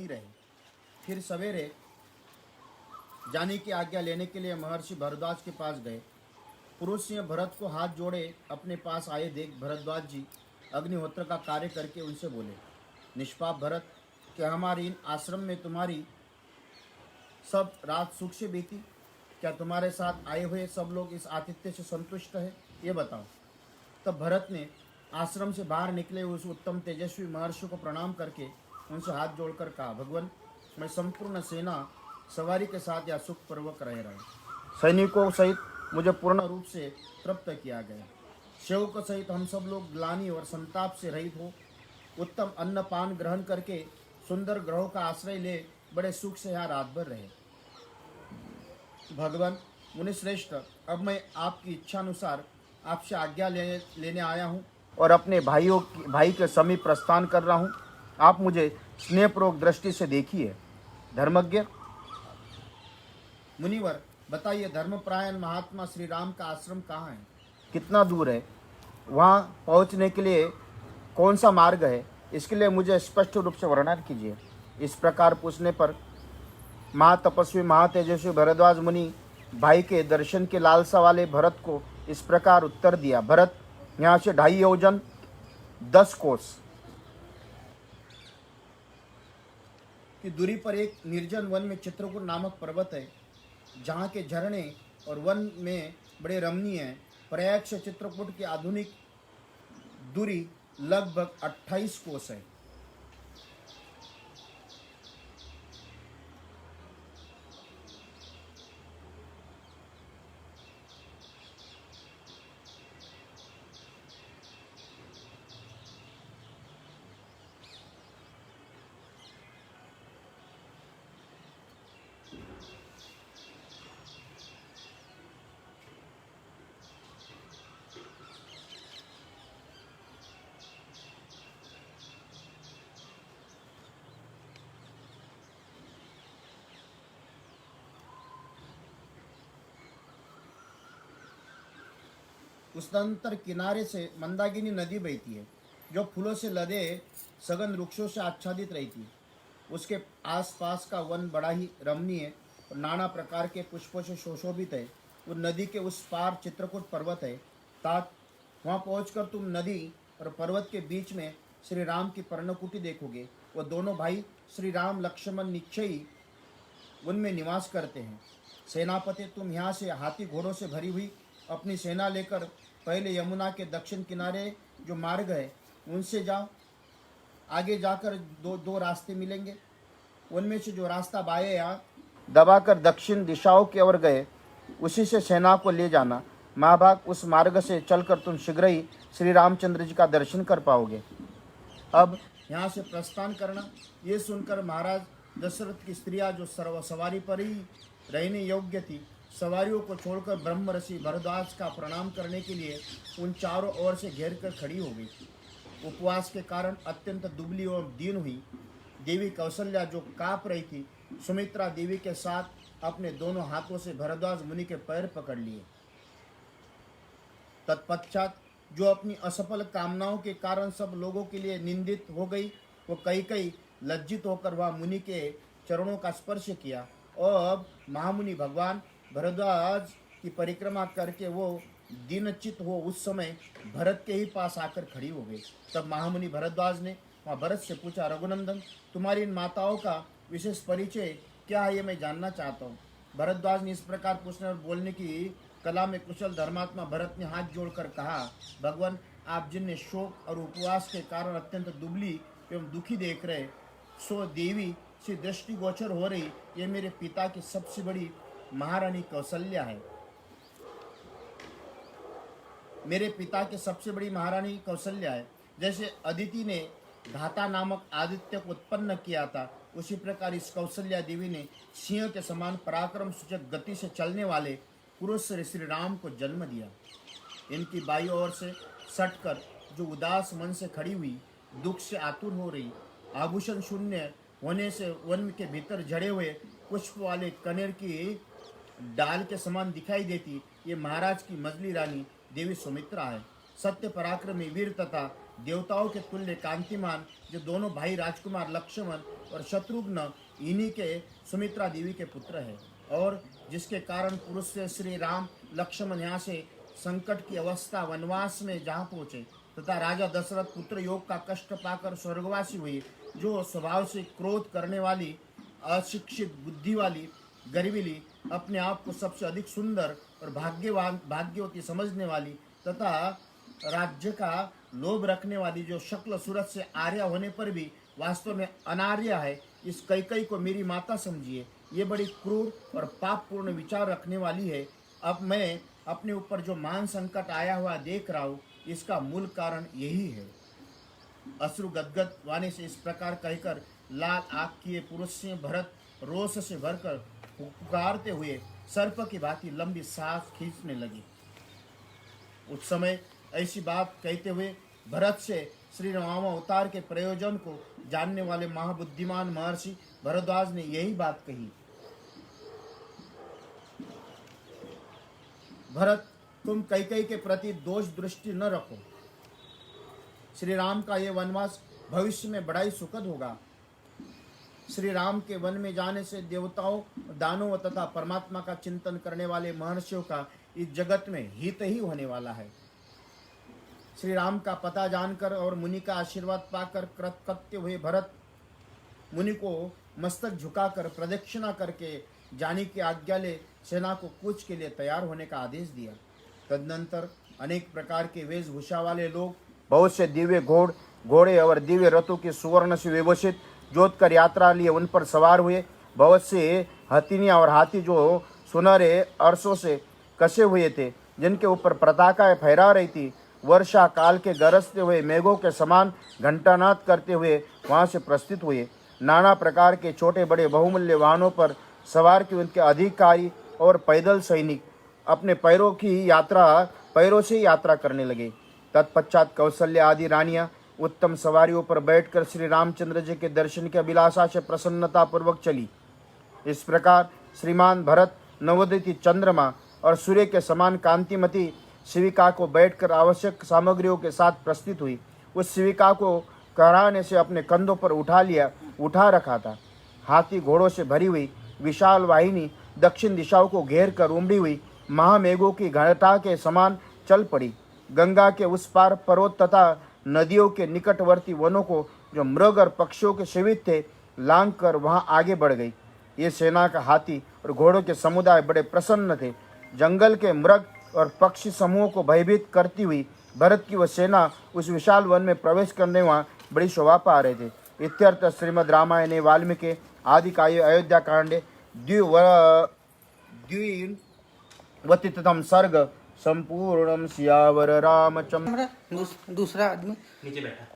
नहीं रहे। फिर सवेरे जाने की आज्ञा लेने के लिए महर्षि भरद्वाज के पास गए। पुरुष सिंह भरत को हाथ जोड़े अपने पास आए देख भरद्वाज जी अग्निहोत्र का कार्य करके उनसे बोले, निष्पाप भरत, क्या हमारे इन आश्रम में तुम्हारी सब रात सुख से बीती? क्या तुम्हारे साथ आए हुए सब लोग इस आतिथ्य से संतुष्ट है? ये बताओ। तब भरत ने आश्रम से बाहर निकले उस उत्तम तेजस्वी महर्षि को प्रणाम करके उनसे हाथ जोड़कर कहा, भगवान, मैं संपूर्ण सेना सवारी के साथ या सुखपूर्वक रह रहा हूँ। सैनिकों सहित मुझे पूर्ण रूप से तृप्त किया गया। सेवक सहित हम सब लोग ग्लानि और संताप से रहित हो उत्तम अन्न पान ग्रहण करके सुंदर ग्रहों का आश्रय ले बड़े सुख से यहाँ रात भर रहे। भगवान मुनिश्रेष्ठ, अब मैं आपकी इच्छानुसार आपसे आज्ञा लेने आया हूँ और अपने भाई के समीप प्रस्थान कर रहा हूँ। आप मुझे स्नेहपूर्वक दृष्टि से देखिए। धर्मज्ञ मुनिवर, बताइए, धर्मपरायण महात्मा श्री राम का आश्रम कहाँ है? कितना दूर है? वहाँ पहुँचने के लिए कौन सा मार्ग है? इसके लिए मुझे स्पष्ट रूप से वर्णन कीजिए। इस प्रकार पूछने पर महातपस्वी महातेजस्वी भरद्वाज मुनि भाई के दर्शन के लालसा वाले भरत को इस प्रकार उत्तर दिया, भरत, यहाँ से 2.5 योजन 10 कोस की दूरी पर एक निर्जन वन में चित्रकूट नामक पर्वत है, जहाँ के झरने और वन में बड़े रमणीय हैं। प्रयाग से चित्रकूट की आधुनिक दूरी लगभग 28 कोस है। उस अंतर किनारे से मंदाकिनी नदी बहती है, जो फूलों से लदे सघन वृक्षों से आच्छादित रहती है। उसके आसपास का वन बड़ा ही रमणीय और नाना प्रकार के पुष्पों से सुशोभित है। वो नदी के उस पार चित्रकूट पर्वत है। तात वहाँ पहुंचकर तुम नदी और पर्वत के बीच में श्री राम की पर्णकुटी देखोगे। वो दोनों भाई श्री राम लक्ष्मण निश्चय ही उनमें निवास करते हैं। सेनापति, तुम यहाँ से हाथी घोड़ों से भरी हुई अपनी सेना लेकर पहले यमुना के दक्षिण किनारे जो मार्ग है उनसे जाओ। आगे जाकर दो रास्ते मिलेंगे। उनमें से जो रास्ता बाएं या दबाकर दक्षिण दिशाओं की ओर गए, उसी से सेना को ले जाना। महाभाग, उस मार्ग से चलकर तुम शीघ्र ही श्री रामचंद्र जी का दर्शन कर पाओगे। अब यहाँ से प्रस्थान करना। ये सुनकर महाराज दशरथ की स्त्रियाँ, जो सवारी पर ही रहने योग्य थी, सवारियों को छोड़कर ब्रह्म ऋषि भरद्वाज का प्रणाम करने के लिए उन चारों ओर से घेर कर खड़ी हो गई। उपवास के कारण अत्यंत दुबली और दीन हुई देवी कौशल्या, जो काँप रही थी, सुमित्रा देवी के साथ अपने दोनों हाथों से भरद्वाज मुनि के पैर पकड़ लिए। तत्पश्चात जो अपनी असफल कामनाओं के कारण सब लोगों के लिए निंदित हो गई, वो कई लज्जित होकर वह मुनि के चरणों का स्पर्श किया। और अब महामुनि भगवान भरद्वाज की परिक्रमा करके वो दीनचित हो उस समय भरत के ही पास आकर खड़ी हो गई। तब महामुनि भरद्वाज ने वहाँ भरत से पूछा, रघुनंदन, तुम्हारी इन माताओं का विशेष परिचय क्या है, ये मैं जानना चाहता हूँ। भरद्वाज ने इस प्रकार पूछने और बोलने की कला में कुशल धर्मात्मा भरत ने हाथ जोड़कर कहा, भगवान, आप जिन्हें शोक और उपवास के कारण अत्यंत दुबली एवं दुखी देख रहे, सो देवी से दृष्टिगोचर हो रही ये मेरे पिता की सबसे बड़ी महारानी कौशल्या है। मेरे पिता की सबसे बड़ी महारानी कौशल्या है। जैसे अदिति ने घाता नामक आदित्य को उत्पन्न किया था, उसी प्रकार इस कौशल्या देवी ने सिंह के समान पराक्रम सूचक गति से चलने वाले पुरुष श्री राम को जन्म दिया। इनकी बाई ओर से सटकर जो उदास मन से खड़ी हुई, दुख से आतुर हो रही, आभूषण शून्य होने से वन के भीतर जड़े हुए पुष्प वाले कनेर की डाल के समान दिखाई देती, ये महाराज की मजली रानी देवी सुमित्रा है। सत्य पराक्रमी वीर तथा देवताओं के तुल्य कांतिमान जो दोनों भाई राजकुमार लक्ष्मण और शत्रुघ्न इन्हीं के सुमित्रा देवी के पुत्र है, और जिसके कारण पुरुष से श्री राम लक्ष्मण यहाँ से संकट की अवस्था वनवास में जहाँ पहुँचे तथा राजा दशरथ पुत्र योग का कष्ट पाकर स्वर्गवासी हुए, जो स्वभाव से क्रोध करने वाली, अशिक्षित बुद्धि वाली, गर्वीली, अपने आप को सबसे अधिक सुंदर और भाग्यवती समझने वाली तथा राज्य का लोभ रखने वाली, जो शक्ल सूरत से आर्या होने पर भी वास्तव में अनार्या है, इस कैकई को मेरी माता समझिए। ये बड़ी क्रूर और पापपूर्ण विचार रखने वाली है। अब मैं अपने ऊपर जो महान संकट आया हुआ देख रहा हूँ, इसका मूल कारण यही है। अश्रु गदगद वाणी से इस प्रकार कहकर लाल आँख किए पुरुष सिंह भरत रोष से भरकर पुकारते हुए सर्प की भांति लंबी सांस खींचने लगी। उस समय ऐसी बात कहते हुए भरत से श्री राम अवतार के प्रयोजन को जानने वाले महाबुद्धिमान महर्षि भरद्वाज ने यही बात कही। भरत, तुम कैकेयी के प्रति दोष दृष्टि न रखो। श्री राम का ये वनवास भविष्य में बड़ा ही सुखद होगा। श्री राम के वन में जाने से देवताओं, दानवों तथा परमात्मा का चिंतन करने वाले महर्षियों का इस जगत में हित ही होने वाला है। श्री राम का पता जानकर और मुनि का आशीर्वाद पाकर कृतकृत्य हुए भरत मुनि को मस्तक झुकाकर प्रदक्षिणा करके जाने की आज्ञा ले सेना को कूच के लिए तैयार होने का आदेश दिया। तदनंतर अनेक प्रकार के वेशभूषा वाले लोग, बहुत से दिव्य घोड़े और दिव्य रथों के सुवर्ण से विभूषित जोत कर यात्रा लिए उन पर सवार हुए। बहुत से हथिनियाँ और हाथी जो सुनहरे अरसों से कसे हुए थे, जिनके ऊपर पताकाएं फहरा रही थी, वर्षा काल के गरजते हुए मेघों के समान घंटानाद करते हुए वहाँ से प्रस्थित हुए। नाना प्रकार के छोटे बड़े बहुमूल्य वाहनों पर सवार के उनके अधिकारी और पैदल सैनिक अपने पैरों से ही यात्रा करने लगे। तत्पश्चात कौशल्या आदि रानियां उत्तम सवारियों पर बैठकर श्री रामचंद्र जी के दर्शन की अभिलाषा से प्रसन्नता पूर्वक चली। इस प्रकार श्रीमान भरत नवोदित चंद्रमा और सूर्य के समान कांतिमती शिविका को बैठकर आवश्यक सामग्रियों के साथ प्रस्तुत हुई। उस शिविका को कराने से अपने कंधों पर उठा रखा था। हाथी घोड़ों से भरी हुई विशाल वाहिनी दक्षिण दिशाओं को घेर कर उमड़ी हुई महामेघों की घटा के समान चल पड़ी। गंगा के उस पार पर्वत तथा नदियों के निकटवर्ती वनों को जो मृग और पक्षियों के सेवित थे लांघ कर वहां आगे बढ़ गई। ये सेना का हाथी और घोड़ों के समुदाय बड़े प्रसन्न थे। जंगल के मृग और पक्षी समूहों को भयभीत करती हुई भरत की वह सेना उस विशाल वन में प्रवेश करने वहाँ बड़ी शोभा पा रहे थे। इत्यर्थ श्रीमद् रामायणे वाल्मीकि आदि काव्ये अयोध्या कांडे द्विवतितम सर्ग संपूर्णम सियावर रामचंद्र। दूसरा आदमी नीचे बैठा।